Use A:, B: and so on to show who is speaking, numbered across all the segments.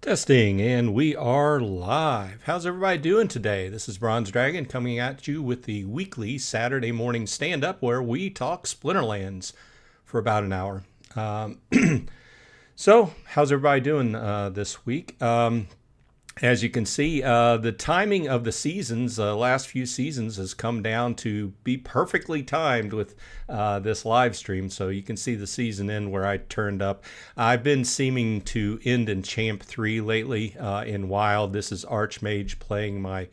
A: Testing, and we are live. How's everybody doing today? This is Bronze Dragon coming at you with the weekly Saturday morning stand-up where we talk Splinterlands for about an hour. So, how's everybody doing this week? As you can see, the timing of the seasons, the last few seasons, has come down to be perfectly timed with this live stream. So you can see the season end where I turned up. I've been seeming to end in Champ 3 lately in Wild. This is Archmage playing my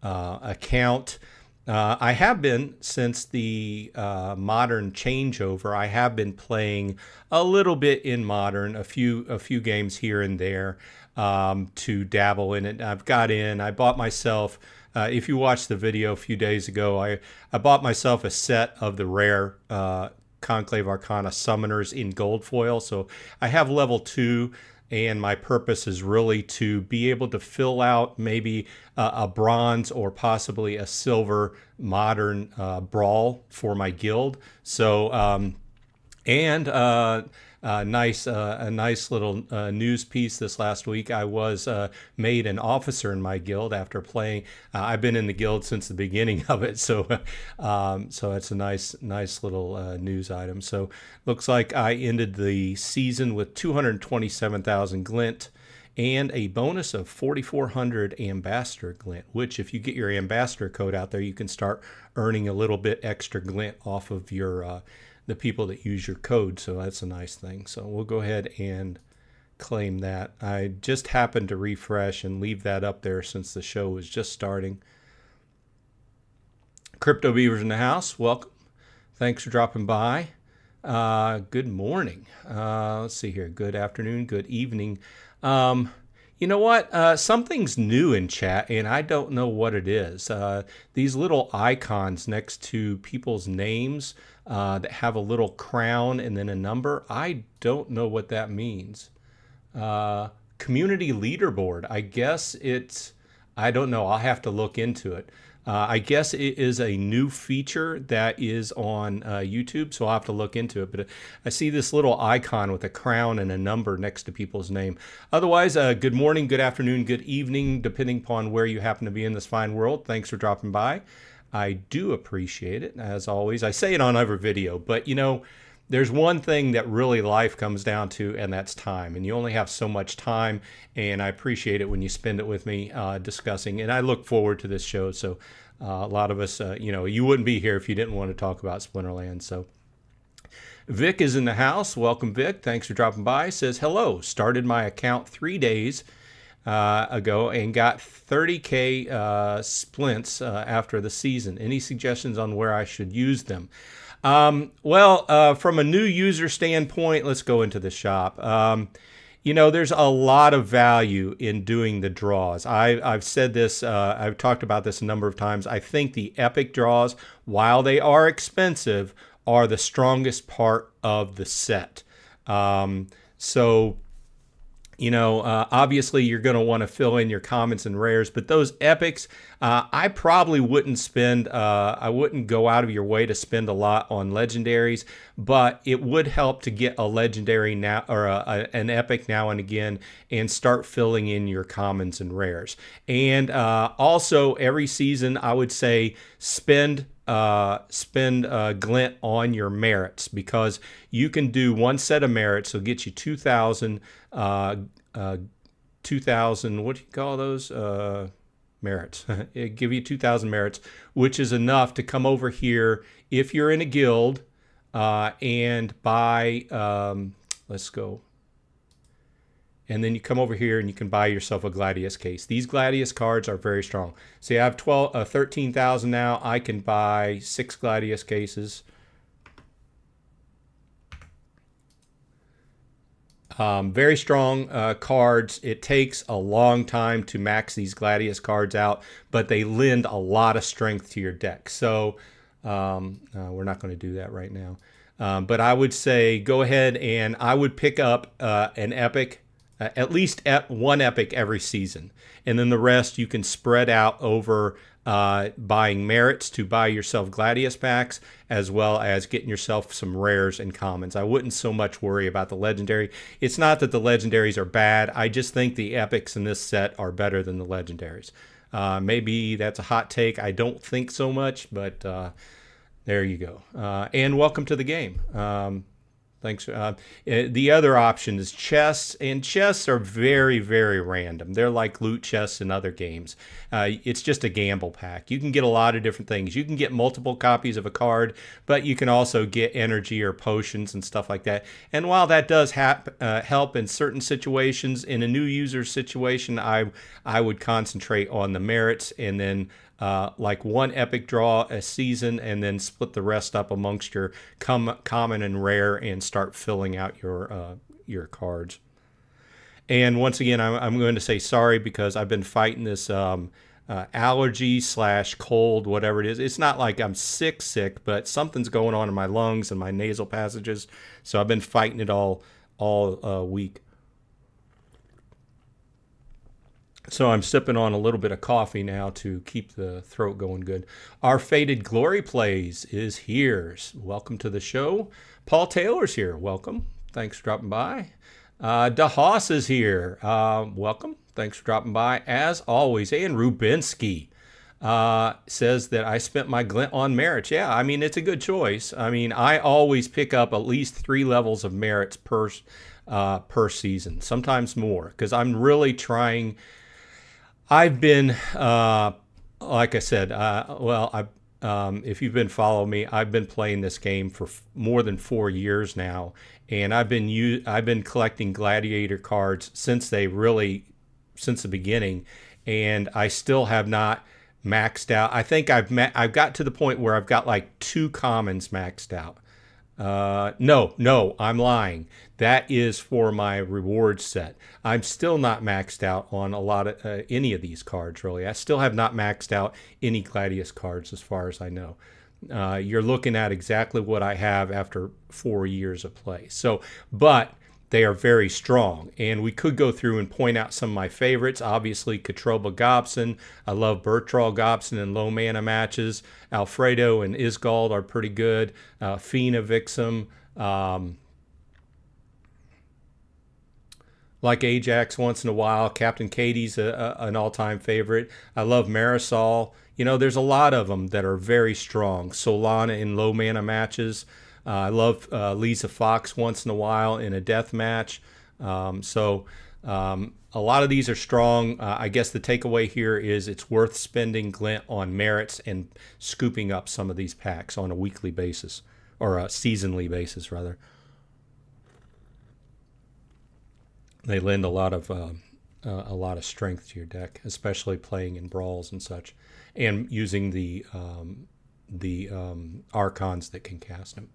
A: account. I have been, since the Modern changeover, I have been playing a little bit in Modern, a few games here and there. To dabble in it. I bought myself, if you watched the video a few days ago, I bought myself a set of the rare Conclave Arcana summoners in gold foil. So I have level 2, and my purpose is really to be able to fill out maybe a bronze or possibly a silver modern brawl for my guild. So, a nice little news piece this last week. I was made an officer in my guild after playing. I've been in the guild since the beginning of it, so it's a nice little news item. So looks like I ended the season with 227,000 glint and a bonus of 4,400 ambassador glint. Which, if you get your ambassador code out there, you can start earning a little bit extra glint off of your the people that use your code, so that's a nice thing. So we'll go ahead and claim that. I just happened to refresh and leave that up there since the show was just starting. Crypto Beavers in the house, welcome. Thanks for dropping by. Good morning. Let's see here. Good afternoon, good evening. You know what? Something's new in chat, and I don't know what it is. These little icons next to people's names that have a little crown and then a number. I don't know what that means. Community leaderboard. I guess I don't know. I'll have to look into it. I guess it is a new feature that is on YouTube, so I'll have to look into it. But I see this little icon with a crown and a number next to people's name. Otherwise, good morning, good afternoon, good evening, depending upon where you happen to be in this fine world. Thanks for dropping by. I do appreciate it, as always. I say it on every video, but you know, there's one thing that really life comes down to, and that's time. And you only have so much time, and I appreciate it when you spend it with me discussing. And I look forward to this show. So a lot of us, you wouldn't be here if you didn't want to talk about Splinterlands. So Vic is in the house. Welcome, Vic. Thanks for dropping by. Says, hello. Started my account 3 days ago and got 30K splints after the season. Any suggestions on where I should use them? From a new user standpoint, let's go into the shop. There's a lot of value in doing the draws. I've said this, I've talked about this a number of times. I think the epic draws, while they are expensive, are the strongest part of the set. Obviously you're going to want to fill in your commons and rares, but those epics, I probably wouldn't spend, I wouldn't go out of your way to spend a lot on legendaries, but it would help to get a legendary now, or an epic now and again, and start filling in your commons and rares. And also every season, I would say spend glint on your merits, because you can do one set of merits. So get you 2,000, 2,000, what do you call those? Merits. It give you 2,000 merits, which is enough to come over here if you're in a guild and buy, let's go. And then you come over here and you can buy yourself a Gladius case. These Gladius cards are very strong. See, I have 13,000 now. I can buy 6 Gladius cases. Very strong cards. It takes a long time to max these Gladius cards out, but they lend a lot of strength to your deck. So we're not going to do that right now. But I would say go ahead and I would pick up an epic. At least one epic every season, and then the rest you can spread out over buying merits to buy yourself Gladius packs, as well as getting yourself some rares and commons. I wouldn't so much worry about the legendary. It's not that the legendaries are bad. I just think the epics in this set are better than the legendaries. Maybe that's a hot take. I don't think so much, but there you go. And welcome to the game. Thanks. The other option is chests, and chests are very, very random. They're like loot chests in other games. It's just a gamble pack. You can get a lot of different things. You can get multiple copies of a card, but you can also get energy or potions and stuff like that. And while that does help in certain situations, in a new user situation, I would concentrate on the merits and then like one epic draw a season, and then split the rest up amongst your common and rare, and start filling out your cards. And once again, I'm going to say sorry because I've been fighting this allergy / cold, whatever it is. It's not like I'm sick, but something's going on in my lungs and my nasal passages. So I've been fighting it all week. So I'm sipping on a little bit of coffee now to keep the throat going good. Our Faded Glory Plays is here. Welcome to the show. Paul Taylor's here. Welcome. Thanks for dropping by. DeHaas is here. Welcome. Thanks for dropping by, as always. And Rubinsky says that I spent my glint on merits. Yeah, I mean, it's a good choice. I mean, I always pick up at least 3 levels of merits per season, sometimes more, because I'm really trying. I've been, like I said, if you've been following me, I've been playing this game for more than 4 years now, and I've been collecting Gladiator cards since the beginning, and I still have not maxed out. I think I've got to the point where I've got like 2 commons maxed out. No, I'm lying. That is for my reward set. I'm still not maxed out on a lot of any of these cards, really. I still have not maxed out any Gladius cards as far as I know. You're looking at exactly what I have after 4 years of play. So, but they are very strong, and we could go through and point out some of my favorites. Obviously, Katroba Gobson. I love Bertrand Gobson in low mana matches. Alfredo and Isgald are pretty good. Fina Vixum. Like Ajax once in a while. Captain Katie's an all-time favorite. I love Marisol. You know, there's a lot of them that are very strong. Solana in low mana matches. I love Lisa Fox once in a while in a death match. So a lot of these are strong. I guess the takeaway here is it's worth spending glint on merits and scooping up some of these packs on a weekly basis, or a seasonally basis, rather. They lend a lot of strength to your deck, especially playing in brawls and such, and using the Archons that can cast them.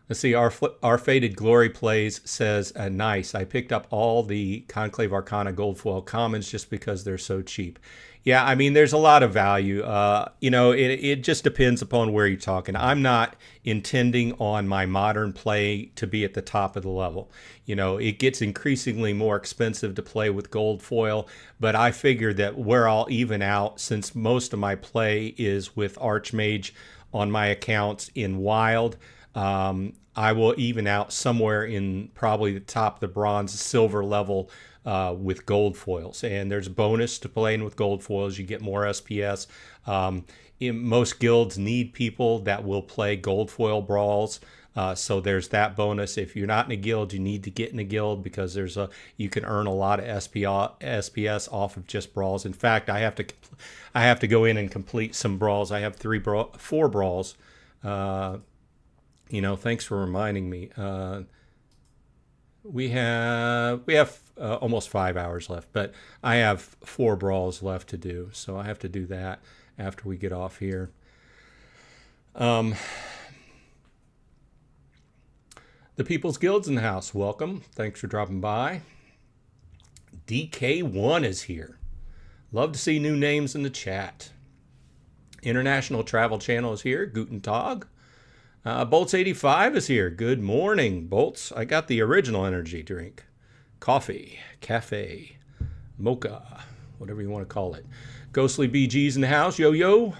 A: Let's see, our Faded Glory Plays says, nice. I picked up all the Conclave Arcana Gold Foil commons just because they're so cheap. Yeah, I mean, there's a lot of value. It just depends upon where you're talking. I'm not intending on my modern play to be at the top of the level. You know, it gets increasingly more expensive to play with gold foil, but I figure that where I'll even out, since most of my play is with Archmage on my accounts in Wild, I will even out somewhere in probably the top of the bronze, silver level with gold foils. And there's a bonus to playing with gold foils. You get more SPS. Most guilds need people that will play gold foil brawls. So there's that bonus. If you're not in a guild, you need to get in a guild, because you can earn a lot of SPS off of just brawls. In fact, I have to go in and complete some brawls. I have 4 brawls. Thanks for reminding me. We have almost 5 hours left, but I have 4 brawls left to do, so I have to do that after we get off here. The People's Guild's in the house. Welcome. Thanks for dropping by. DK1 is here. Love to see new names in the chat. International Travel Channel is here. Guten Tag. Bolts85 is here. Good morning, Bolts. I got the original energy drink. Coffee, cafe, mocha. whatever you want to call it. Ghostly BG's in the house. Yo, yo.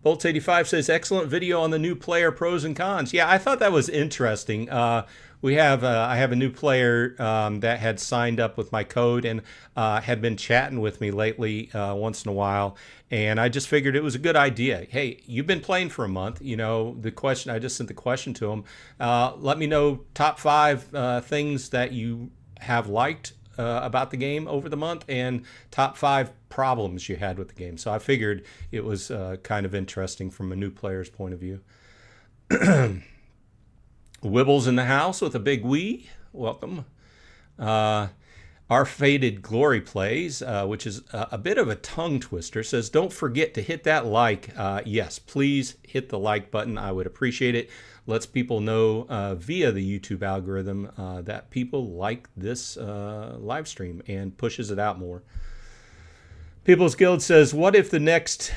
A: Bolts85 says, excellent video on the new player pros and cons. Yeah, I thought that was interesting. I have a new player that had signed up with my code and had been chatting with me lately once in a while. And I just figured it was a good idea. Hey, you've been playing for a month. You know, the question, I just sent the question to him. Let me know top 5 things that you have liked about the game over the month and top 5 problems you had with the game. So I figured it was kind of interesting from a new player's point of view. Wibbles in the house with a big wee. Welcome. Our Faded Glory Plays, which is a bit of a tongue twister, says, don't forget to hit that like. Yes, please hit the like button. I would appreciate it. Lets people know via the YouTube algorithm that people like this live stream and pushes it out more. People's Guild says, what if the next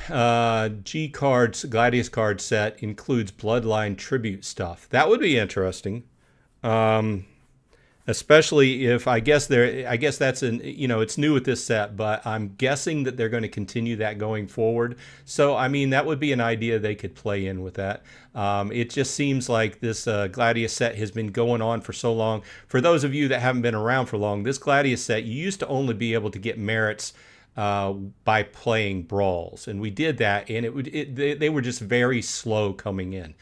A: G cards, Gladiator card set includes Bloodline tribute stuff? That would be interesting. Especially if I guess that's it's new with this set, but I'm guessing that they're going to continue that going forward. So I mean, that would be an idea they could play in with that. It just seems like this Gladiator set has been going on for so long. For those of you that haven't been around for long, this Gladiator set, you used to only be able to get merits by playing brawls, and we did that, and they were just very slow coming in.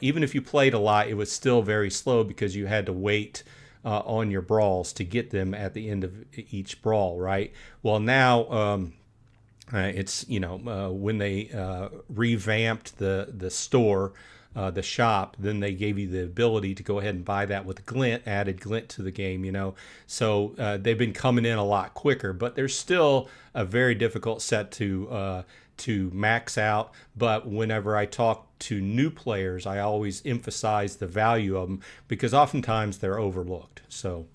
A: Even if you played a lot, it was still very slow because you had to wait on your brawls to get them at the end of each brawl, right? Well, now it's when they revamped the store, the shop, then they gave you the ability to go ahead and buy that with glint, added glint to the game, So they've been coming in a lot quicker, but there's still a very difficult set to max out. But whenever I talk to new players, I always emphasize the value of them because oftentimes they're overlooked. So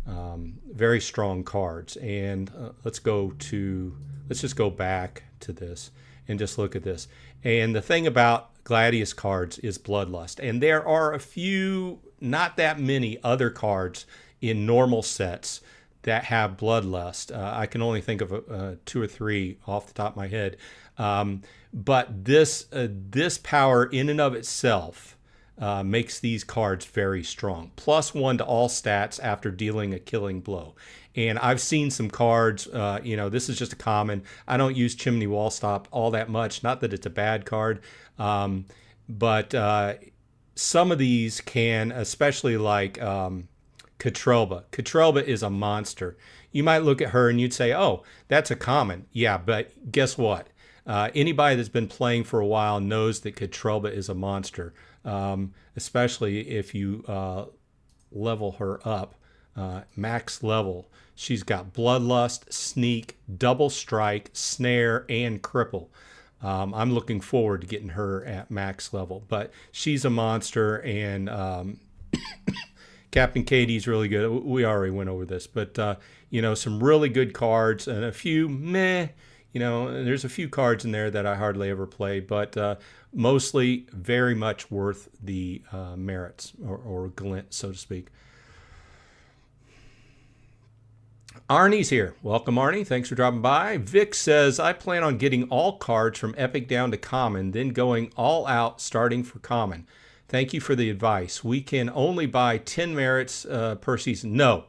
A: very strong cards. And let's just go back to this and just look at this. And the thing about Gladiator cards is Bloodlust. And there are a few, not that many other cards in normal sets that have Bloodlust. I can only think of 2 or 3 off the top of my head. But this power in and of itself makes these cards very strong. +1 to all stats after dealing a killing blow. And I've seen some cards, this is just a common. I don't use Chimney Wall Stop all that much. Not that it's a bad card, but some of these can, especially like Catrelba. Catrelba is a monster. You might look at her and you'd say, oh, that's a common. Yeah, but guess what? Anybody that's been playing for a while knows that Catrelba is a monster, especially if you level her up, max level. She's got Bloodlust, Sneak, Double Strike, Snare, and Cripple. I'm looking forward to getting her at max level, but she's a monster, and Captain Katie's really good. We already went over this, but some really good cards and a few meh. There's a few cards in there that I hardly ever play, but mostly very much worth the merits or glint, so to speak. Arnie's here. Welcome, Arnie. Thanks for dropping by. Vic says, I plan on getting all cards from Epic down to Common, then going all out starting for Common. Thank you for the advice. We can only buy 10 merits per season. No.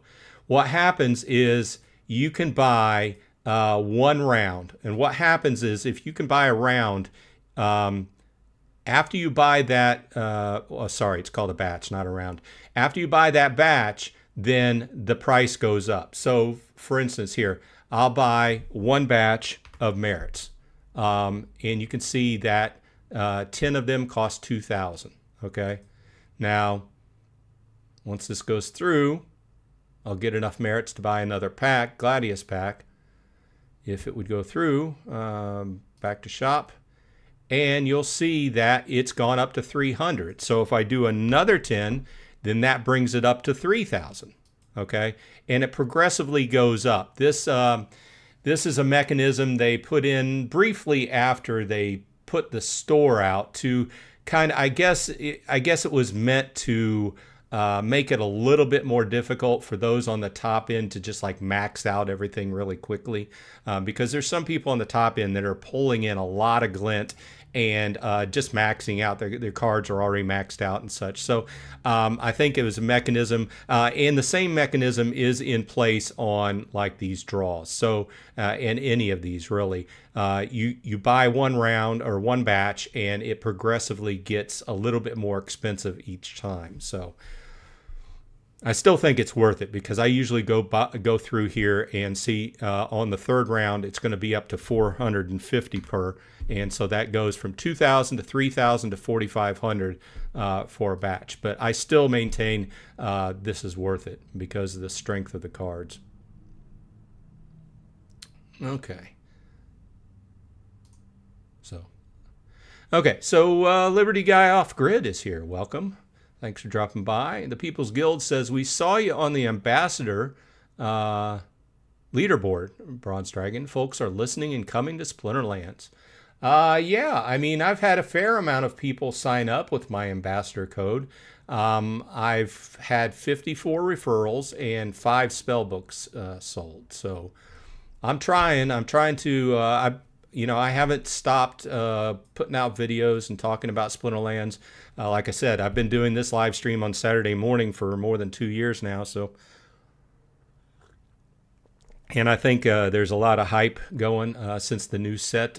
A: What happens is you can buy 1 round. And what happens is if you can buy a round, after you buy that, it's called a batch, not a round. After you buy that batch, then the price goes up. So for instance here, I'll buy 1 batch of merits. And you can see that 10 of them cost 2,000. Okay. Now, once this goes through, I'll get enough merits to buy another pack, Gladiator pack. If it would go through, back to shop, and you'll see that it's gone up to 300. So if I do another 10, then that brings it up to 3,000. Okay, and it progressively goes up. This is a mechanism they put in briefly after they put the store out to kind of, I guess it was meant to make it a little bit more difficult for those on the top end to just like max out everything really quickly, because there's some people on the top end that are pulling in a lot of glint and just maxing out. Their cards are already maxed out and such. So I think it was a mechanism, and the same mechanism is in place on like these draws. So in any of these really, you buy one round or one batch, and it progressively gets a little bit more expensive each time. So I still think it's worth it, because I usually go through here and see on the third round it's going to be up to 450 per, and so that goes from 2,000 to 3,000 to 4,500 for a batch. But I still maintain this is worth it because of the strength of the cards. Okay. So Liberty Guy Off Grid is here. Welcome. Thanks for dropping by. The People's Guild says, we saw you on the Ambassador leaderboard, Bronze Dragon. Folks are listening and coming to Splinterlands. Yeah, I mean, I've had a fair amount of people sign up with my Ambassador code. I've had 54 referrals and 5 spell books sold. So I'm trying to, I haven't stopped putting out videos and talking about Splinterlands. Like I said, I've been doing this live stream on Saturday morning for more than 2 years now. So, and I think there's a lot of hype going since the new set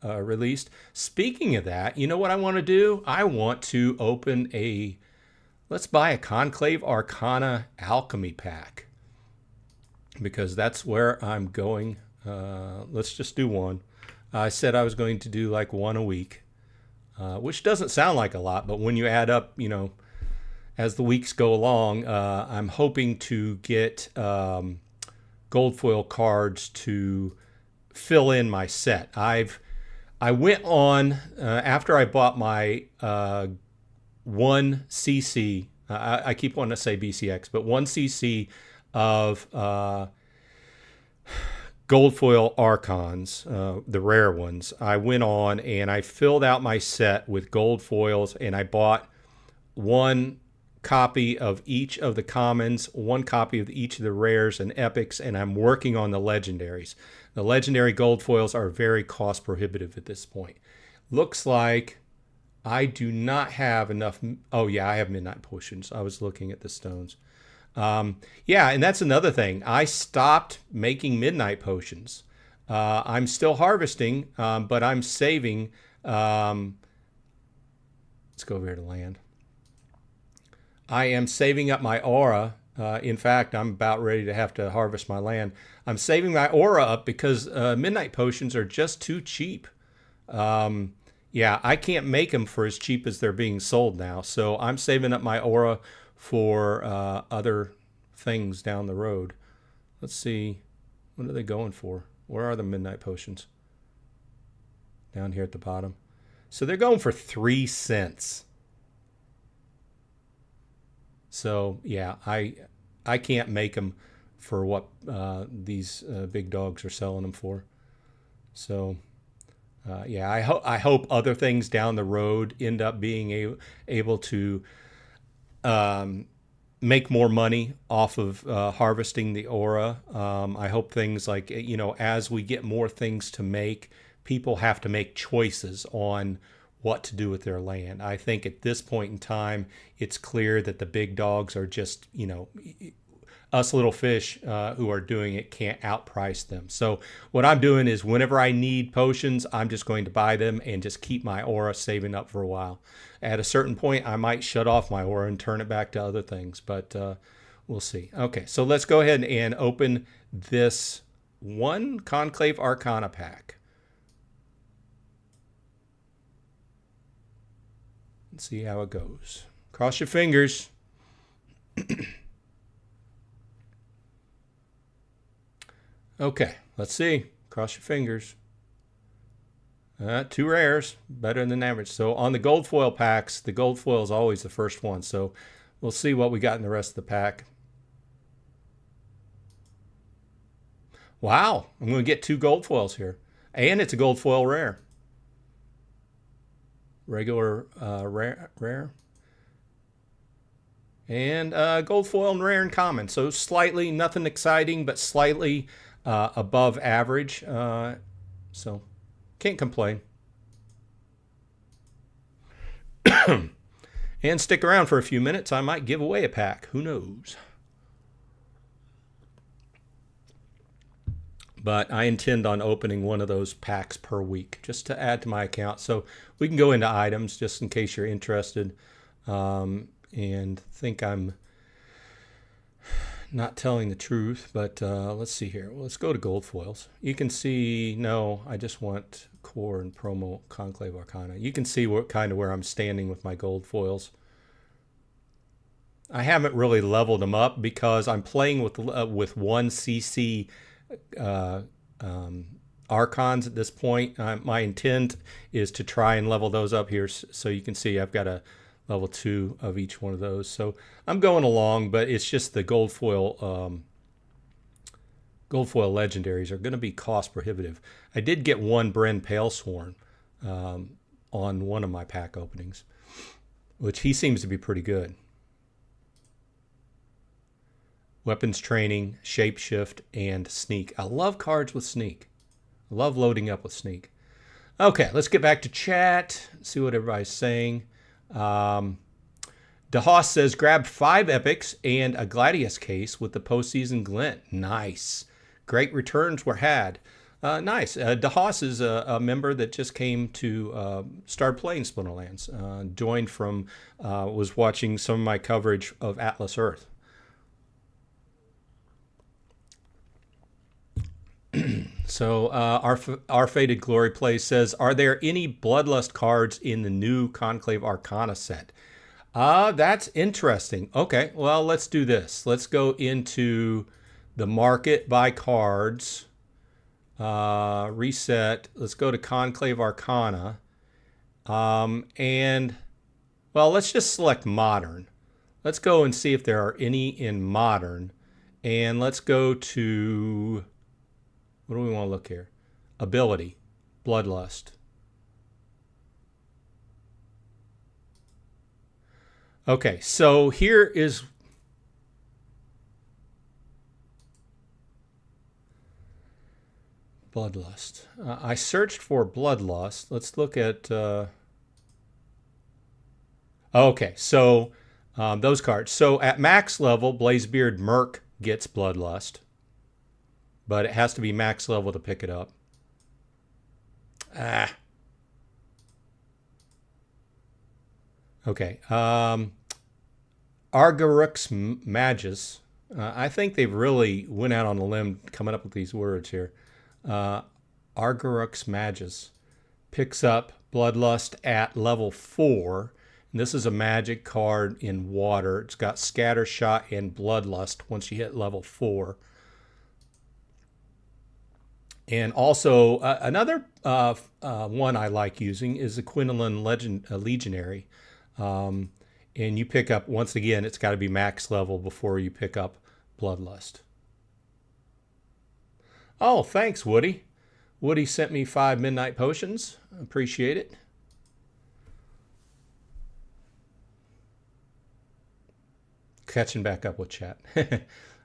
A: released. Speaking of that, you know what I want to do? I want to open let's buy a Conclave Arcana Alchemy Pack, because that's where I'm going. Let's just do one. I said I was going to do like one a week, which doesn't sound like a lot, but when you add up, as the weeks go along, I'm hoping to get gold foil cards to fill in my set. I went on after I bought my 1cc. I keep wanting to say BCX, but 1cc of gold foil Archons, the rare ones. I went on and I filled out my set with gold foils, and I bought one copy of each of the commons, one copy of each of the rares and epics, and I'm working on the legendaries. The legendary gold foils are very cost prohibitive at this point. Looks like I do not have enough. Oh yeah, I have midnight potions. I was looking at the stones. Yeah, and that's another thing. I stopped making midnight potions. I'm still harvesting, but I'm saving. Let's go over here to land. I am saving up my aura. In fact, I'm about ready to have to harvest my land. I'm saving my aura up because midnight potions are just too cheap. Yeah, I can't make them for as cheap as they're being sold now. So I'm saving up my aura for other things down the road. Let's see. What are they going for? Where are the midnight potions? Down here at the bottom. So they're going for 3 cents. So yeah, I can't make them for what these big dogs are selling them for. So yeah, I hope other things down the road end up being able to make more money off of harvesting the aura. I hope things like, as we get more things to make, people have to make choices on what to do with their land. I think at this point in time, it's clear that the big dogs are just, us little fish who are doing it can't outprice them. So what I'm doing is whenever I need potions, I'm just going to buy them and just keep my aura saving up for a while. At a certain point, I might shut off my aura and turn it back to other things, but we'll see. Okay, so let's go ahead and open this one Conclave Arcana pack. Let's see how it goes. Cross your fingers. Okay, let's see. Cross your fingers. 2 rares, better than average. So on the gold foil packs, the gold foil is always the first one. So we'll see what we got in the rest of the pack. Wow, I'm going to get 2 gold foils here. And it's a gold foil rare. Regular rare. And gold foil and rare and common. So slightly, nothing exciting, but slightly above average. So can't complain. And stick around for a few minutes. I might give away a pack. Who knows? But I intend on opening one of those packs per week just to add to my account. So we can go into items just in case you're interested and think I'm not telling the truth. But let's see here. Let's go to gold foils. You can see, no, I just want core and promo Conclave Arcana. You can see what kind of where I'm standing with my gold foils. I haven't really leveled them up because I'm playing with 1 CC Archons at this point. My intent is to try and level those up here, so you can see I've got a level 2 of each one of those. So I'm going along, but it's just the gold foil legendaries are going to be cost prohibitive. I did get 1 Bren Palesworn on one of my pack openings, which he seems to be pretty good. Weapons training, shapeshift, and sneak. I love cards with sneak. I love loading up with sneak. Okay, let's get back to chat. See what everybody's saying. DeHaas says, grab 5 epics and a Gladius case with the postseason glint. Nice. Great returns were had. Nice. DeHaas is a member that just came to start playing Splinterlands. Joined from, was watching some of my coverage of Atlas Earth. So our Faded Glory Play says, are there any Bloodlust cards in the new Conclave Arcana set? That's interesting. Okay, well, let's do this. Let's go into the market by cards. Reset. Let's go to Conclave Arcana. And, well, let's just select Modern. Let's go and see if there are any in Modern. And let's go to... what do we want to look here? Ability, Bloodlust. Okay, so here is Bloodlust. I searched for Bloodlust. Let's look at... okay, so those cards. So at max level, Blazebeard Merc gets Bloodlust. But it has to be max level to pick it up. Okay. Argarux Magus. I think they've really went out on a limb coming up with these words here. Argarux Magus picks up Bloodlust at level 4. And this is a magic card in water. It's got Scatter Shot and Bloodlust once you hit level 4. And also, another one I like using is the Quinolan Legionary. And you pick up, once again, it's got to be max level before you pick up Bloodlust. Oh, thanks, Woody. Woody sent me 5 Midnight Potions. Appreciate it. Catching back up with chat.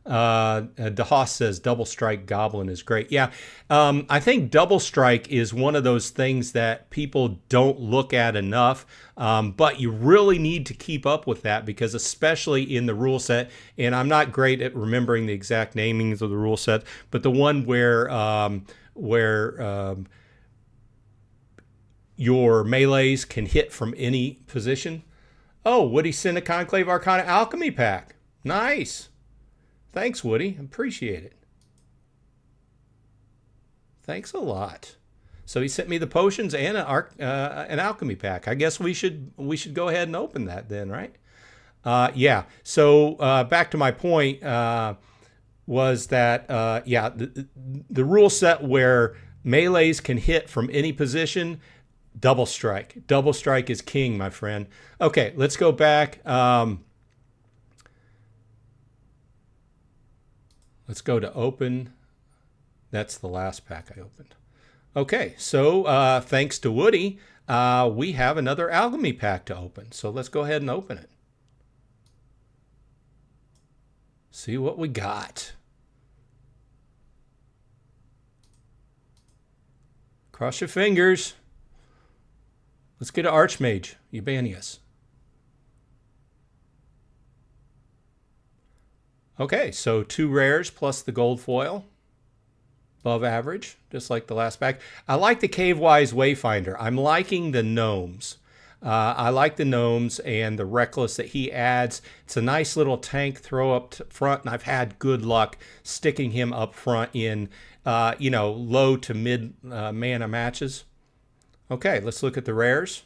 A: DeHaas says Double Strike Goblin is great. Yeah, I think Double Strike is one of those things that people don't look at enough, but you really need to keep up with that because especially in the rule set, and I'm not great at remembering the exact namings of the rule set, but the one where your melees can hit from any position. Oh, Woody sent a Conclave Arcana Alchemy Pack. Nice. Thanks, Woody. Appreciate it. Thanks a lot. So he sent me the potions and an alchemy pack. I guess we should go ahead and open that then, right? Yeah. So back to my point was that yeah, the rule set where melees can hit from any position. Double strike. Double strike is king, my friend. Okay, let's go back. Let's go to open. That's the last pack I opened. Okay, so thanks to Woody, we have another Alchemy Pack to open. So let's go ahead and open it. See what we got. Cross your fingers. Let's get an Archmage, Eubanius. Okay, so 2 rares plus the gold foil. Above average, just like the last pack. I like the Cavewise Wayfinder. I'm liking the gnomes. I like the gnomes and the reckless that he adds. It's a nice little tank throw up front, and I've had good luck sticking him up front in, low to mid mana matches. Okay, let's look at the rares.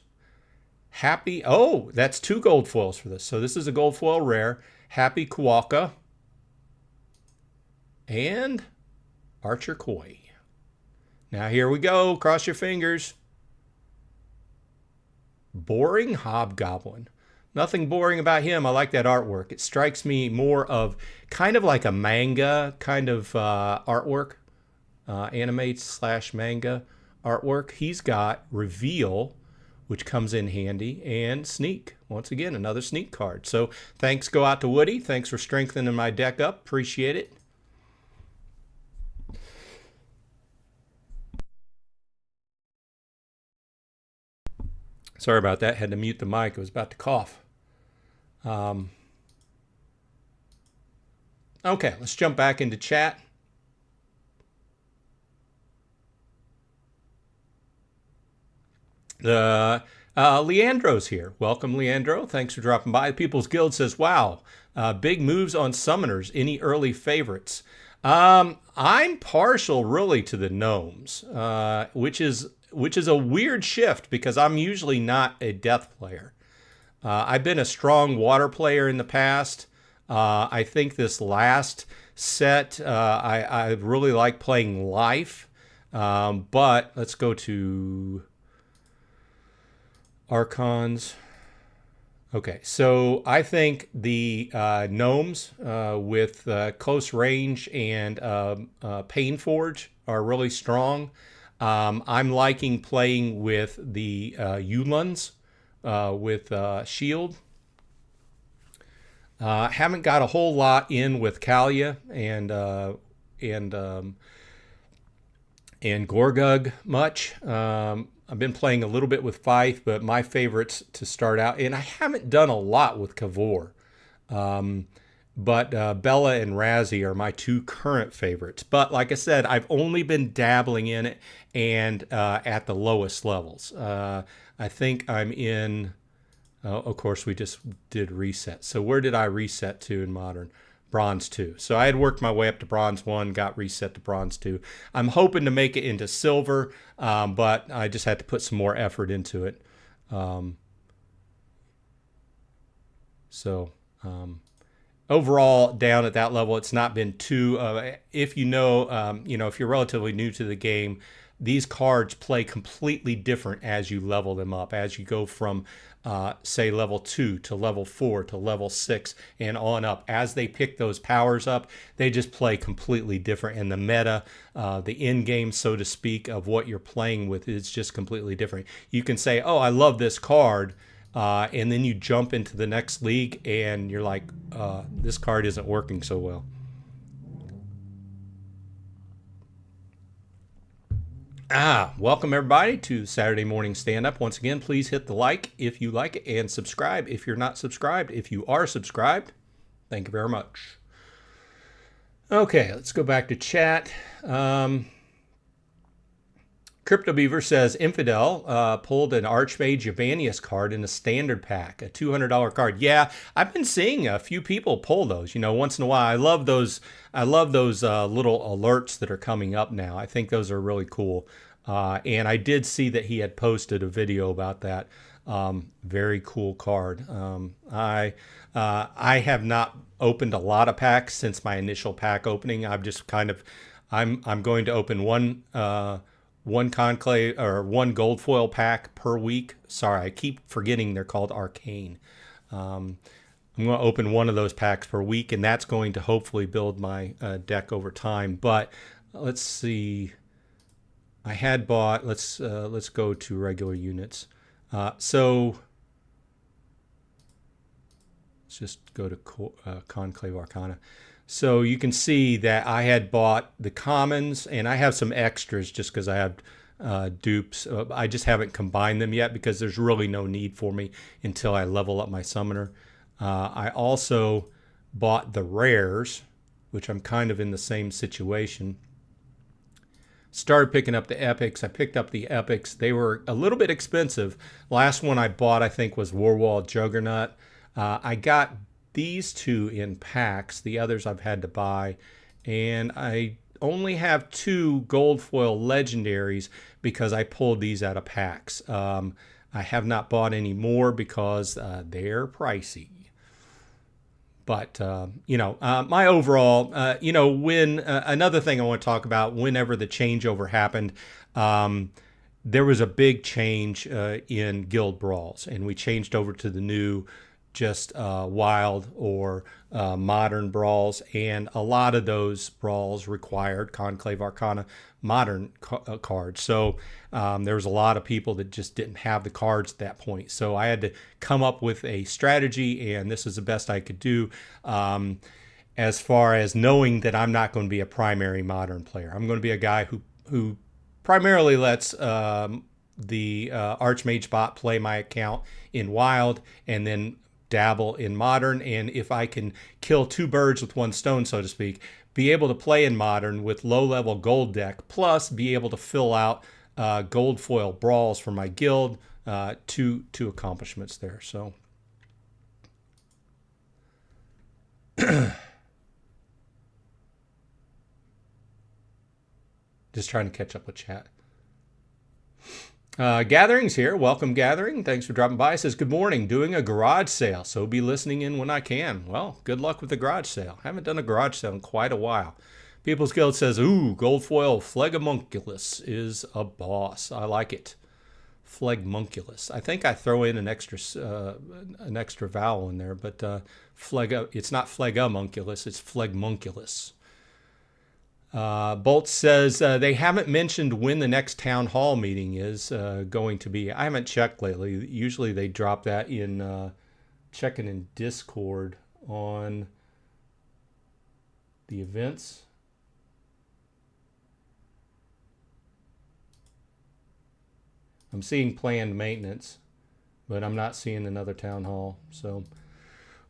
A: Happy, oh, that's 2 gold foils for this. So this is a gold foil rare. Happy Kuwalka. And Archer Koi. Now here we go. Cross your fingers. Boring Hobgoblin. Nothing boring about him. I like that artwork. It strikes me more of kind of like a manga kind of artwork. Anime / manga artwork. He's got Reveal, which comes in handy, and Sneak. Once again, another Sneak card. So thanks go out to Woody. Thanks for strengthening my deck up. Appreciate it. Sorry about that. Had to mute the mic. I was about to cough. Okay, let's jump back into chat. Leandro's here. Welcome, Leandro. Thanks for dropping by. The People's Guild says, wow, big moves on summoners. Any early favorites? I'm partial really to the gnomes, which is a weird shift because I'm usually not a death player. I've been a strong water player in the past. I think this last set, I really like playing life. But let's go to Archons. Okay, so I think the gnomes with close range and Pain Forge are really strong. I'm liking playing with the Yulons with Shield. Haven't got a whole lot in with Kalia and Gorgug much. I've been playing a little bit with Fife, but my favorites to start out, and I haven't done a lot with Kavor. But Bella and Razzie are my 2 current favorites. But like I said, I've only been dabbling in it and at the lowest levels. I think I'm in, of course, we just did reset. So where did I reset to in Modern? Bronze 2. So I had worked my way up to Bronze 1, got reset to Bronze 2. I'm hoping to make it into Silver, but I just had to put some more effort into it. Overall, down at that level, it's not been too. If you know, if you're relatively new to the game, these cards play completely different as you level them up. As you go from, say, level 2 to level 4 to level 6 and on up, as they pick those powers up, they just play completely different. And the meta, the end game, so to speak, of what you're playing with is just completely different. You can say, "Oh, I love this card." And then you jump into the next league and you're like, this card isn't working so well. Welcome everybody to Saturday Morning Stand Up. Once again, please hit the like if you like it and subscribe if you're not subscribed. If you are subscribed, thank you very much. Okay, let's go back to chat. Crypto Beaver says, Infidel pulled an Archmage Eubanius card in a standard pack, a $200 card. Yeah, I've been seeing a few people pull those, once in a while. I love those little alerts that are coming up now. I think those are really cool. And I did see that he had posted a video about that. Very cool card. I have not opened a lot of packs since my initial pack opening. I've just I'm going to open one conclave or one gold foil pack per week. Sorry, I keep forgetting they're called arcane. I'm going to open one of those packs per week, and that's going to hopefully build my deck over time. But let's see. I had bought. Let's go to regular units. So let's just go to Conclave Arcana. So you can see that I had bought the commons, and I have some extras just because I have dupes. I just haven't combined them yet because there's really no need for me until I level up my summoner. I also bought the rares, which I'm kind of in the same situation. Started picking up the epics. I picked up the epics. They were a little bit expensive. Last one I bought, I think, was Warwall Juggernaut. I got these two in packs. The others I've had to buy. And I only have 2 gold foil legendaries because I pulled these out of packs. I have not bought any more because they're pricey. But, my overall, when another thing I want to talk about, whenever the changeover happened, there was a big change in guild brawls, and we changed over to the new just wild or modern brawls, and a lot of those brawls required Conclave Arcana modern cards. So there was a lot of people that just didn't have the cards at that point. So I had to come up with a strategy, and this is the best I could do as far as knowing that I'm not going to be a primary modern player. I'm going to be a guy who primarily lets the Archmage bot play my account in wild, and then dabble in modern. And if I can kill 2 birds with 1 stone, so to speak, be able to play in modern with low-level gold deck, plus be able to fill out gold foil brawls for my guild, two accomplishments there. So just trying to catch up with chat. Gatherings here. Welcome, Gathering. Thanks for dropping by. It says, good morning. Doing a garage sale, so be listening in when I can. Well, good luck with the garage sale. Haven't done a garage sale in quite a while. People's Guild says, ooh, gold foil Phlegmonculus is a boss. I like it. Phlegmonculus. I think I throw in an extra vowel in there, but it's not Phlegomunculus, it's Phlegmonculus. Bolt says they haven't mentioned when the next town hall meeting is going to be. I haven't checked lately. Usually they drop that in checking in Discord on the events. I'm seeing planned maintenance, but I'm not seeing another town hall. So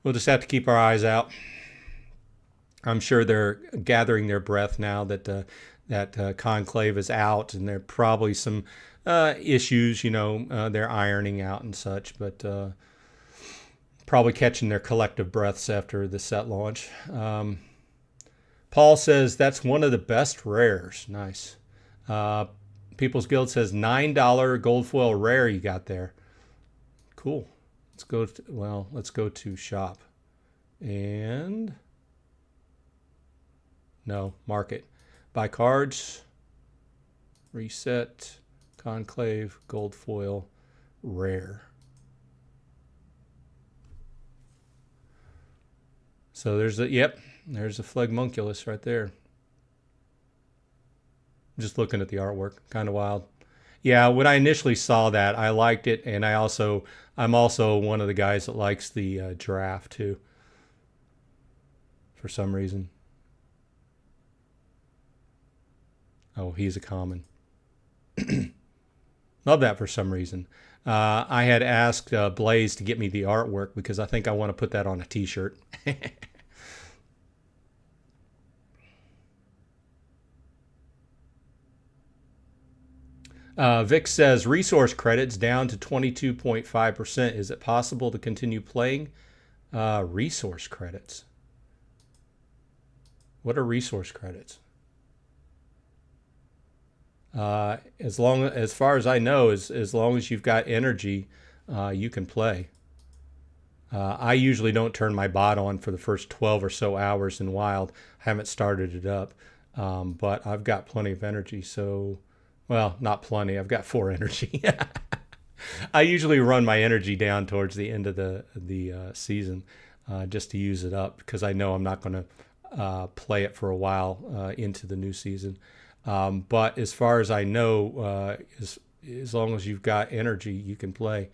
A: we'll just have to keep our eyes out. I'm sure they're gathering their breath now that that conclave is out, and there are probably some issues, they're ironing out and such, but probably catching their collective breaths after the set launch. Paul says that's one of the best rares. Nice. People's Guild says $9 gold foil rare you got there. Cool. Let's go to shop and. No, market. Buy cards, reset, conclave, gold foil, rare. So there's a Phlegmonculus right there. Just looking at the artwork, kind of wild. Yeah, when I initially saw that, I liked it, and I'm also one of the guys that likes the giraffe too. For some reason. Oh, he's a common. Love that for some reason. I had asked Blaze to get me the artwork because I think I want to put that on a t-shirt. Vic says, resource credits down to 22.5%. Is it possible to continue playing? Resource credits. What are resource credits? As far as I know, as long as you've got energy, you can play. I usually don't turn my bot on for the first 12 or so hours in wild. I haven't started it up, but I've got plenty of energy. So, well, not plenty. I've got 4 energy. I usually run my energy down towards the end of the season just to use it up because I know I'm not going to play it for a while into the new season. But as far as I know, as long as you've got energy, you can play.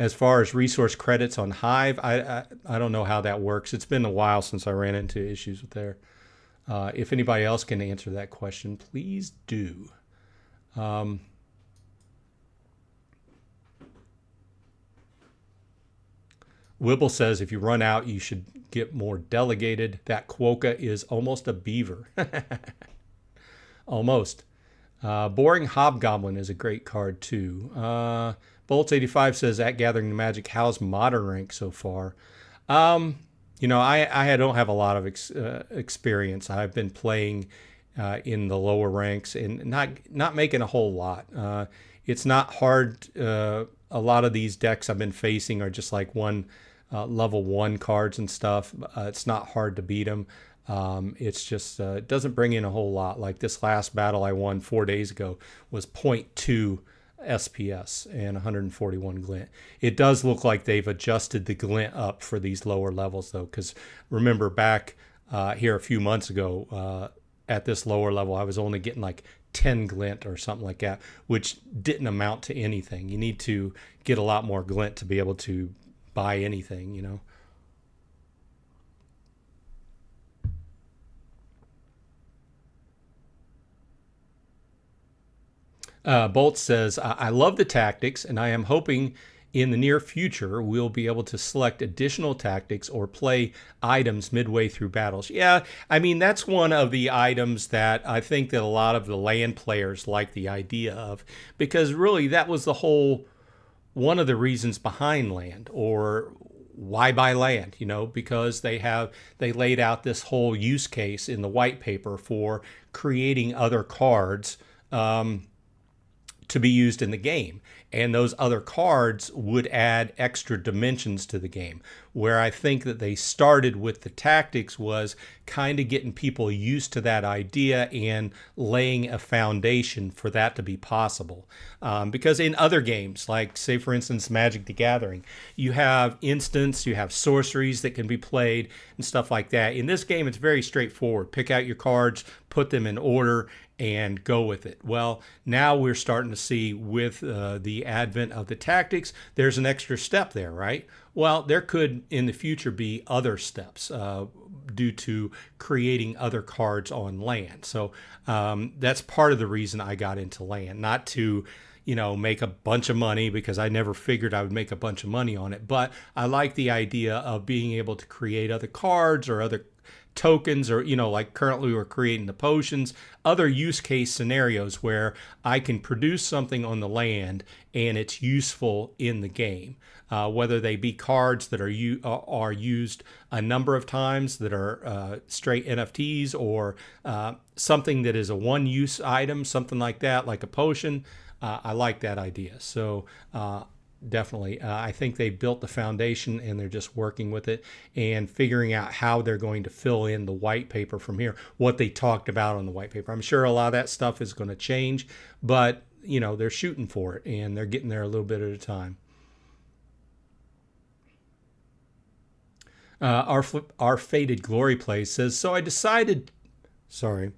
A: As far as resource credits on Hive, I don't know how that works. It's been a while since I ran into issues with there. If anybody else can answer that question, please do. Wibble says if you run out, you should get more delegated. That Quokka is almost a beaver. Almost. Boring Hobgoblin is a great card too. Bolts85 says at Gathering the Magic, how's modern rank so far? You know, I don't have a lot of experience. I've been playing in the lower ranks and not making a whole lot. It's not hard. A lot of these decks I've been facing are just like level 1 cards and stuff. It's not hard to beat them. It's just it doesn't bring in a whole lot. Like this last battle I won 4 days ago was 0.2 SPS and 141 glint. It does look like they've adjusted the glint up for these lower levels though, because remember back here a few months ago at this lower level I was only getting like 10 glint or something like that, which didn't amount to anything. You need to get a lot more glint to be able to buy anything, you know. Bolt says, I love the tactics, and I am hoping in the near future we'll be able to select additional tactics or play items midway through battles. Yeah, I mean, that's one of the items that I think that a lot of the land players like the idea of, because really that was the whole one of the reasons behind land, or why buy land, you know, because they laid out this whole use case in the white paper for creating other cards to be used in the game. And those other cards would add extra dimensions to the game. Where I think that they started with the tactics was kind of getting people used to that idea and laying a foundation for that to be possible. Because in other games, like say for instance Magic the Gathering, you have instants, you have sorceries that can be played and stuff like that. In this game, it's very straightforward. Pick out your cards, put them in order, and go with it. Well, now we're starting to see with the advent of the tactics, there's an extra step there, right? Well, there could in the future be other steps due to creating other cards on land. So that's part of the reason I got into land, not to, you know, make a bunch of money, because I never figured I would make a bunch of money on it. But I like the idea of being able to create other cards or other tokens, or, you know, like currently we're creating the potions, other use case scenarios where I can produce something on the land and it's useful in the game. Whether they be cards that are used a number of times that are straight NFTs, or something that is a one-use item, something like that, like a potion. I like that idea. So definitely, I think they built the foundation and they're just working with it and figuring out how they're going to fill in the white paper from here, what they talked about on the white paper. I'm sure a lot of that stuff is going to change, but you know, they're shooting for it and they're getting there a little bit at a time. Our Faded Glory Plays says, so I decided, sorry.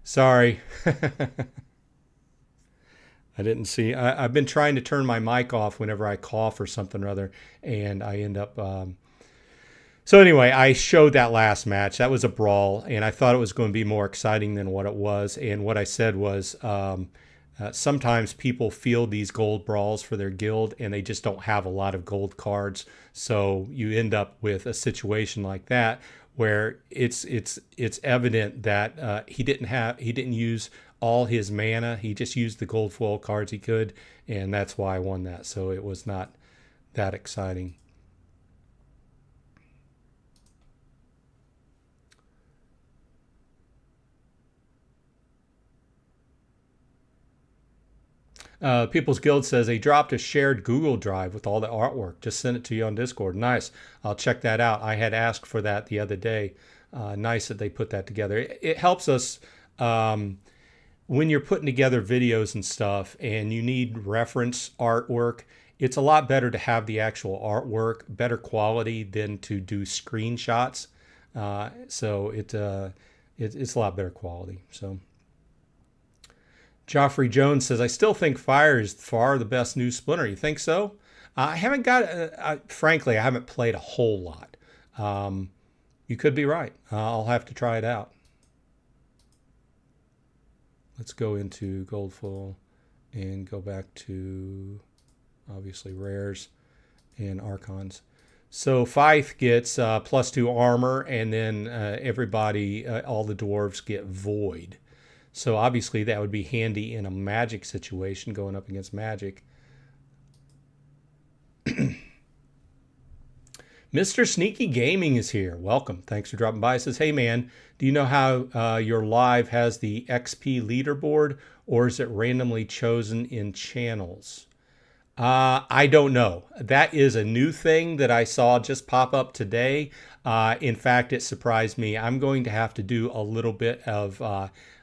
A: Sorry. I didn't see. I've been trying to turn my mic off whenever I cough or something or other, and I end up. So anyway, I showed that last match. That was a brawl, and I thought it was going to be more exciting than what it was. And what I said was, sometimes people field these gold brawls for their guild, and they just don't have a lot of gold cards. So you end up with a situation like that where it's evident that he didn't use all his mana. He just used the gold foil cards he could, and that's why I won that. So it was not that exciting. People's Guild says they dropped a shared Google Drive with all the artwork. Just sent it to you on Discord. Nice. I'll check that out. I had asked for that the other day. Nice that they put that together. It helps us when you're putting together videos and stuff and you need reference artwork. It's a lot better to have the actual artwork, better quality than to do screenshots. So it's a lot better quality. So. Joffrey Jones says, I still think Fire is far the best new Splinter. You think so? I haven't got, frankly, I haven't played a whole lot. You could be right. I'll have to try it out. Let's go into Goldful and go back to, obviously, Rares and Archons. So Fife gets +2 armor, and then everybody, all the dwarves get Void. So obviously that would be handy in a magic situation, going up against magic. Mr. Sneaky Gaming is here. Welcome. Thanks for dropping by. He says, hey man, do you know how your live has the XP leaderboard, or is it randomly chosen in channels? I don't know. That is a new thing that I saw just pop up today. In fact, it surprised me. I'm going to have to do a little bit of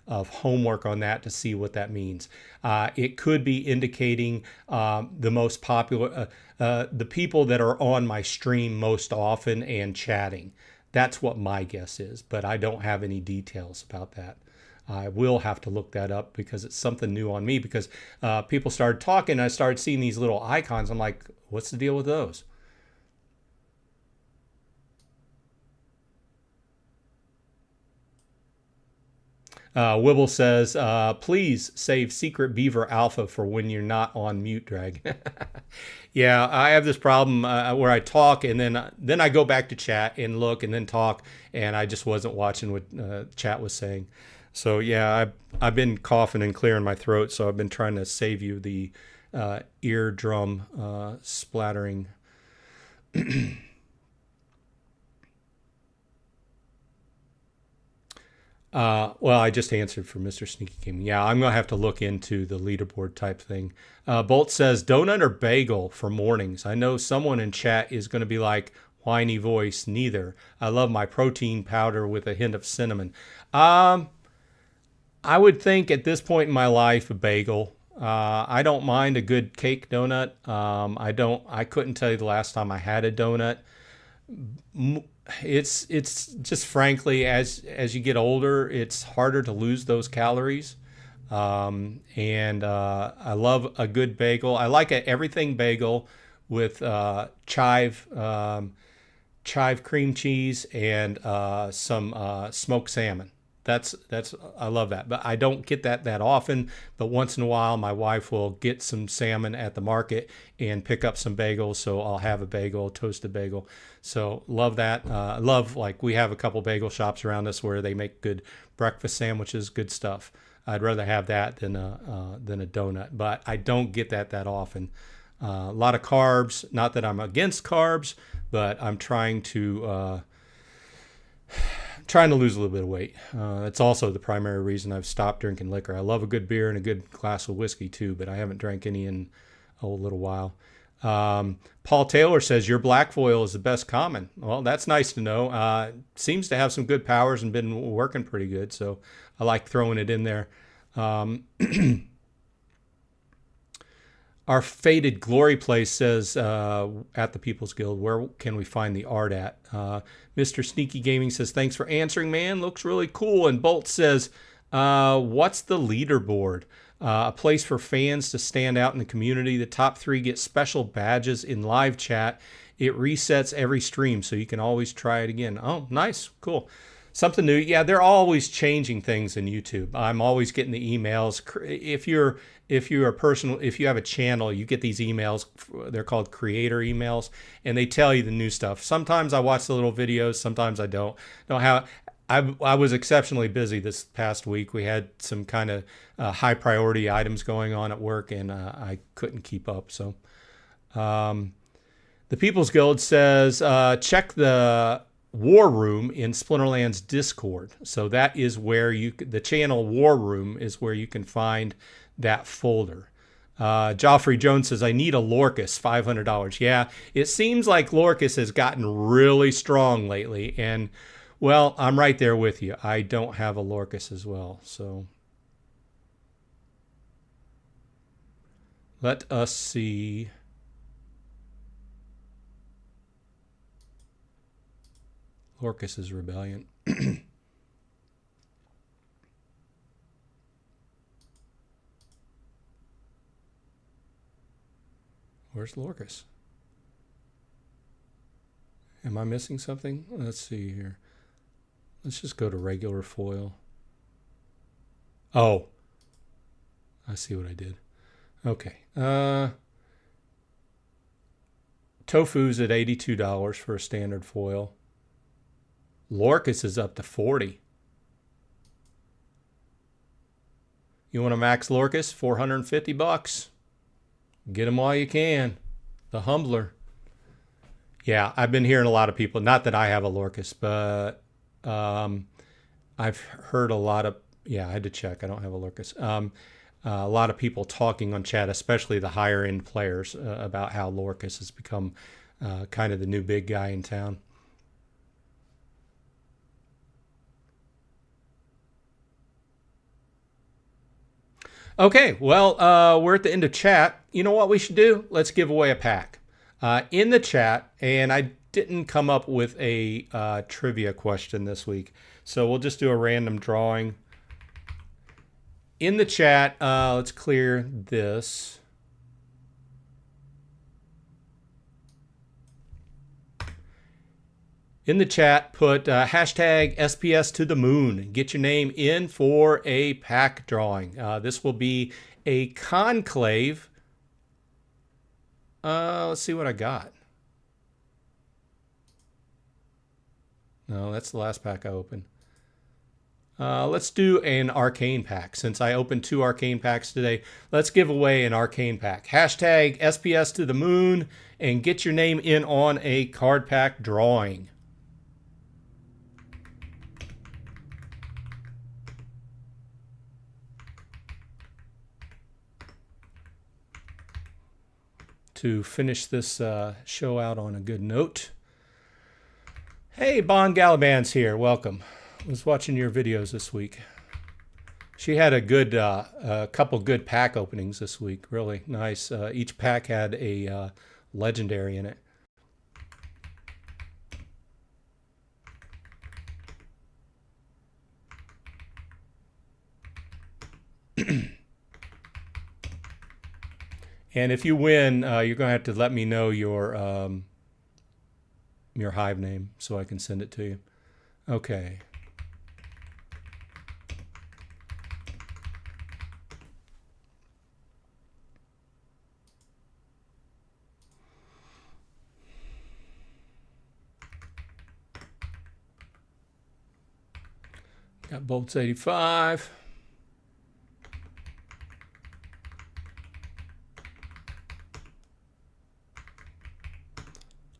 A: homework on that to see what that means. It could be indicating the most popular, the people that are on my stream most often and chatting. That's what my guess is, but I don't have any details about that. I will have to look that up because it's something new on me, because people started talking and I started seeing these little icons. I'm like, what's the deal with those? Wibble says, please save Secret Beaver Alpha for when you're not on mute, Drag. Yeah, I have this problem where I talk and then I go back to chat and look and then talk, and I just wasn't watching what chat was saying. So yeah, I've been coughing and clearing my throat, so I've been trying to save you the eardrum splattering. Well, I just answered for Mr. Sneaky Gaming. Yeah, I'm going to have to look into the leaderboard type thing. Bolt says, donut or bagel for mornings? I know someone in chat is going to be like, whiny voice, neither. I love my protein powder with a hint of cinnamon. I would think at this point in my life, a bagel. I don't mind a good cake donut. I couldn't tell you the last time I had a donut. It's just frankly, as you get older, it's harder to lose those calories. And I love a good bagel. I like an everything bagel with chive cream cheese and some smoked salmon. That's I love that, but I don't get that often. But once in a while, my wife will get some salmon at the market and pick up some bagels, so I'll have a bagel, a toasted bagel. So love that. Love, like, we have a couple bagel shops around us where they make good breakfast sandwiches, good stuff. I'd rather have that than a donut, but I don't get that often. A lot of carbs. Not that I'm against carbs, but I'm trying to lose a little bit of weight. That's also the primary reason I've stopped drinking liquor. I love a good beer and a good glass of whiskey too, but I haven't drank any in a little while. Paul Taylor says, your black foil is the best common. Well, that's nice to know. Seems to have some good powers and been working pretty good, so I like throwing it in there. Our Faded Glory Place says, at the People's Guild, where can we find the art at? Mr. Sneaky Gaming says, thanks for answering, man. Looks really cool. And Bolt says, What's the leaderboard? A place for fans to stand out in the community. The top 3 get special badges in live chat. It resets every stream, so you can always try it again. Oh, nice. Cool. Something new. Yeah, they're always changing things in YouTube. I'm always getting the emails. If you have a channel, you get these emails. They're called creator emails, and they tell you the new stuff. Sometimes I watch the little videos. Sometimes I don't. I was exceptionally busy this past week. We had some kind of high priority items going on at work, and I couldn't keep up. So, the People's Guild says check the War Room in Splinterlands Discord. So that is where the channel War Room is where you can find that folder. Joffrey Jones says, I need a Lorcus, $500. Yeah, it seems like Lorcus has gotten really strong lately. And, well, I'm right there with you. I don't have a Lorcus as well. So let us see. Lorcus's Rebellion. Where's Lorcus? Am I missing something? Let's see here. Let's just go to regular foil. Oh, I see what I did. Okay. Tofu's at $82 for a standard foil. Lorcus is up to 40. You want to max Lorcus? $450. Get him while you can. The Humbler. Yeah, I've been hearing a lot of people, not that I have a Lorcus, but I've heard a lot of, yeah, I had to check. I don't have a Lorcus. A lot of people talking on chat, especially the higher end players, about how Lorcus has become kind of the new big guy in town. Okay, well, we're at the end of chat. You know what we should do? Let's give away a pack. In the chat, and I didn't come up with a trivia question this week, so we'll just do a random drawing. In the chat, let's clear this. In the chat, put hashtag SPS to the moon. Get your name in for a pack drawing. This will be a conclave. Let's see what I got. No, that's the last pack I opened. Let's do an arcane pack. Since I opened 2 arcane packs today, let's give away an arcane pack. Hashtag SPS to the moon and get your name in on a card pack drawing. To finish this show out on a good note. Hey, Bon Gallivan's here. Welcome. I was watching your videos this week. She had a good, couple good pack openings this week. Really nice. Each pack had a legendary in it. And if you win, you're going to have to let me know your Hive name so I can send it to you. Okay. Got bolts 85.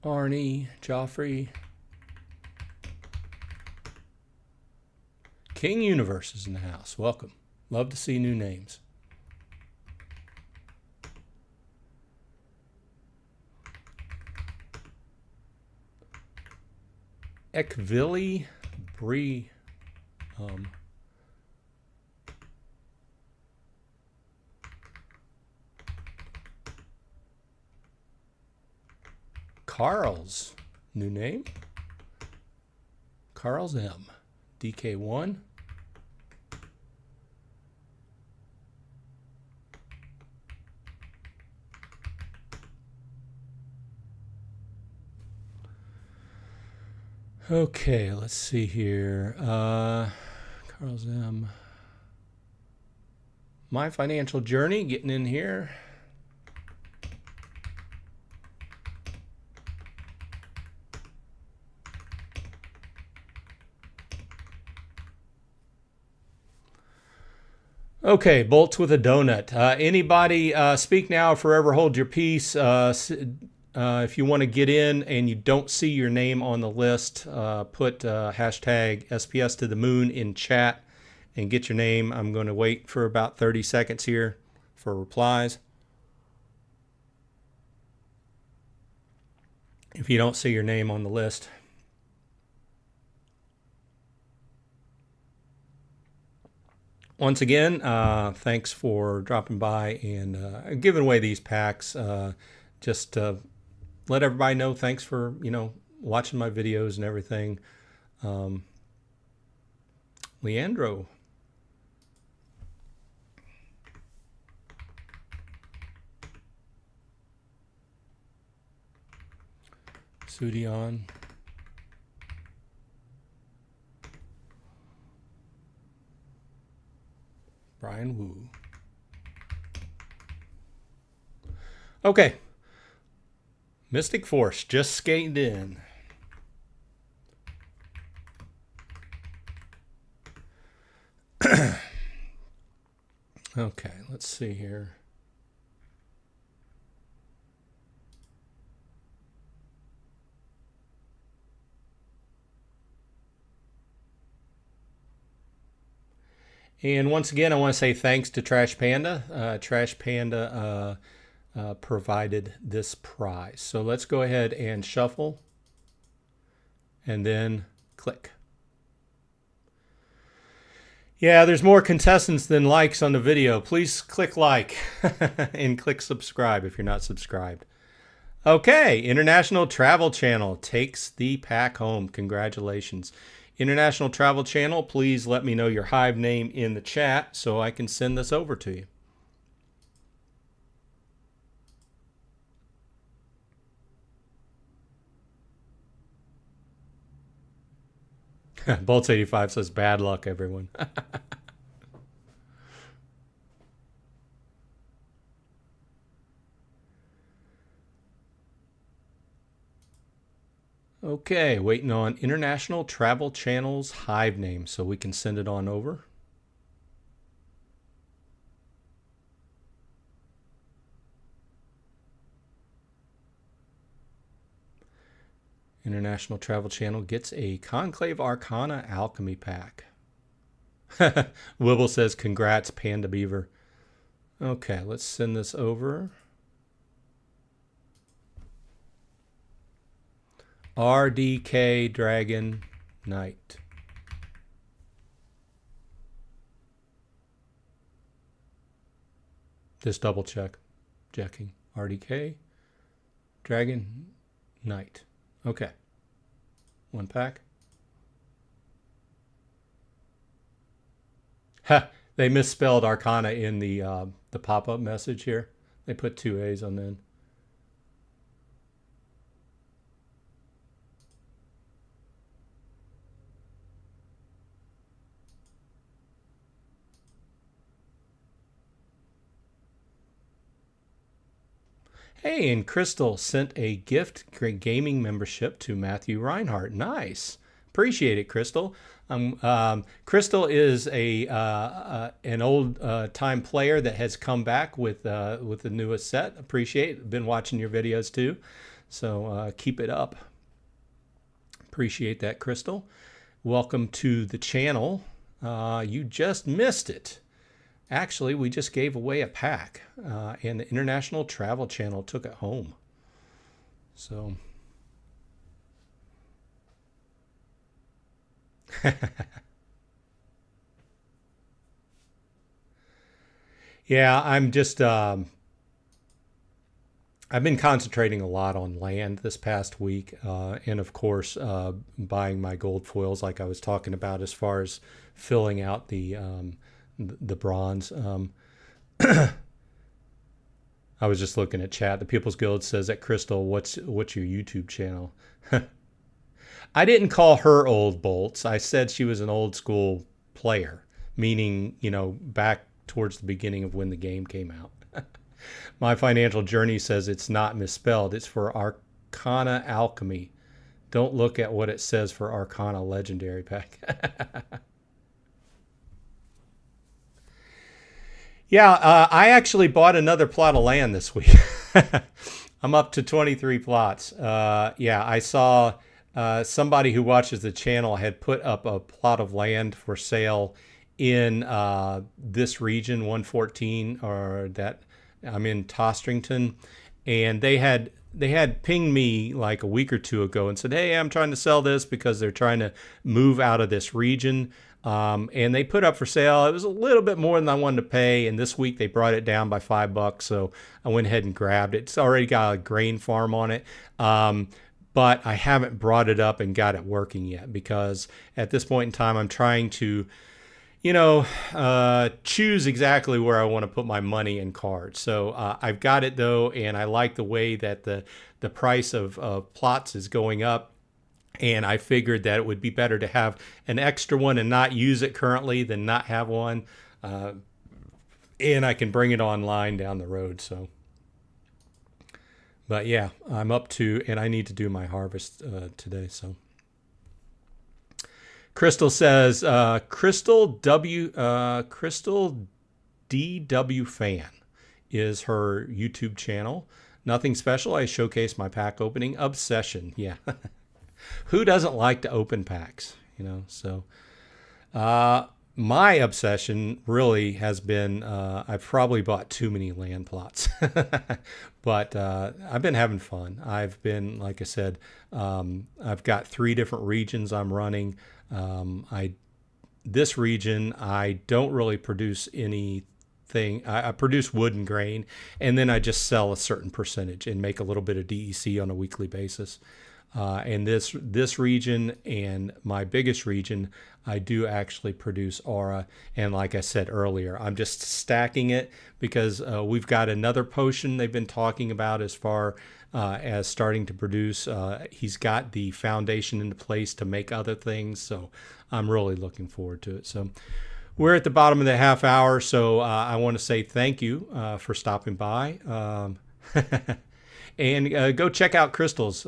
A: Arnie, Joffrey. King Universe is in the house. Welcome. Love to see new names. Ekvili Bree. Carl's new name. Carl's M. DK1. Okay, let's see here. Carl's M. My financial journey, getting in here. Okay, bolts with a donut. Anybody speak now or forever hold your peace. If you want to get in and you don't see your name on the list, put hashtag SPS to the moon in chat and get your name. I'm going to wait for about 30 seconds here for replies. If you don't see your name on the list. Once again, thanks for dropping by and giving away these packs. Just let everybody know. Thanks for watching my videos and everything. Leandro. Sudion. Brian Wu. Okay. Mystic Force just skated in. Okay, let's see here. And once again, I want to say thanks to Trash Panda. Trash Panda provided this prize. So let's go ahead and shuffle and then click. Yeah, there's more contestants than likes on the video. Please click like and click subscribe if you're not subscribed. Okay, International Travel Channel takes the pack home. Congratulations. International Travel Channel, please let me know your Hive name in the chat so I can send this over to you. Bolts 85 says bad luck, everyone. Okay, waiting on International Travel Channel's Hive name so we can send it on over. International Travel Channel gets a Conclave Arcana Alchemy Pack. Wibble says, congrats, Panda Beaver. Okay, let's send this over. RDK Dragon Knight. Just double checking. RDK Dragon Knight. Okay. One pack. Ha! They misspelled Arcana in the pop-up message here. They put 2 A's on then. Hey, and Crystal sent a gift gaming membership to Matthew Reinhardt. Nice. Appreciate it, Crystal. Crystal is an old time player that has come back with the newest set. Appreciate it. Been watching your videos too. So keep it up. Appreciate that, Crystal. Welcome to the channel. You just missed it. Actually, we just gave away a pack, and the International Travel Channel took it home. So, yeah, I'm just, I've been concentrating a lot on land this past week, and of course, buying my gold foils like I was talking about as far as filling out the bronze. I was just looking at chat. The People's Guild says that Crystal, what's your YouTube channel? I didn't call her old bolts. I said she was an old school player, meaning, you know, back towards the beginning of when the game came out. My Financial Journey says it's not misspelled. It's for Arcana Alchemy. Don't look at what it says for Arcana Legendary Pack. Yeah, I actually bought another plot of land this week. I'm up to 23 plots. Yeah, I saw somebody who watches the channel had put up a plot of land for sale in this region, 114, or that I'm in Tostrington, and they had pinged me like a week or two ago and said, hey, I'm trying to sell this because they're trying to move out of this region. And they put up for sale. It was a little bit more than I wanted to pay. And this week they brought it down by $5. So I went ahead and grabbed it. It's already got a grain farm on it. But I haven't brought it up and got it working yet because at this point in time, I'm trying to, you know, choose exactly where I want to put my money and cards. So I've got it though. And I like the way that the price of plots is going up. And I figured that it would be better to have an extra one and not use it currently than not have one. And I can bring it online down the road. So, but yeah, I'm up to, and I need to do my harvest today. So, Crystal says, Crystal DW Fan is her YouTube channel. Nothing special. I showcase my pack opening obsession. Yeah. Who doesn't like to open packs, you know? So my obsession really has been, I've probably bought too many land plots, but I've been having fun. I've been, like I said, I've got 3 different regions I'm running. This region, I don't really produce anything. I produce wood and grain, and then I just sell a certain percentage and make a little bit of DEC on a weekly basis. And this region and my biggest region, I do actually produce aura. And like I said earlier, I'm just stacking it because we've got another potion they've been talking about as far as starting to produce. He's got the foundation into place to make other things. So I'm really looking forward to it. So we're at the bottom of the half hour. So I want to say thank you for stopping by. And go check out Crystal's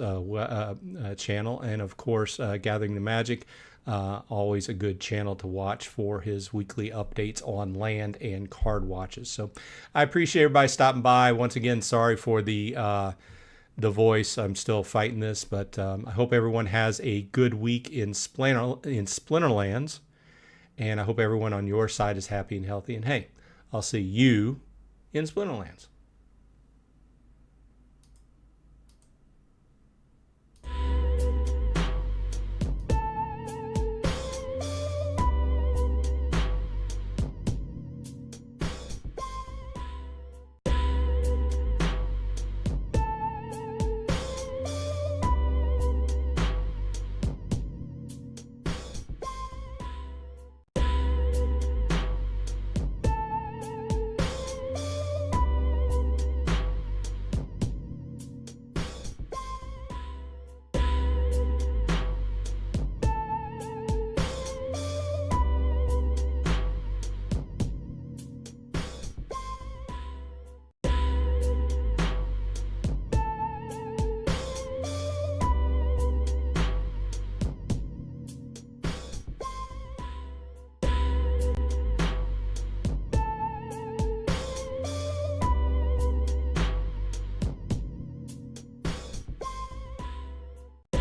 A: channel. And, of course, Gathering the Magic, always a good channel to watch for his weekly updates on land and card watches. So I appreciate everybody stopping by. Once again, sorry for the voice. I'm still fighting this. But I hope everyone has a good week in Splinterlands. And I hope everyone on your side is happy and healthy. And, hey, I'll see you in Splinterlands.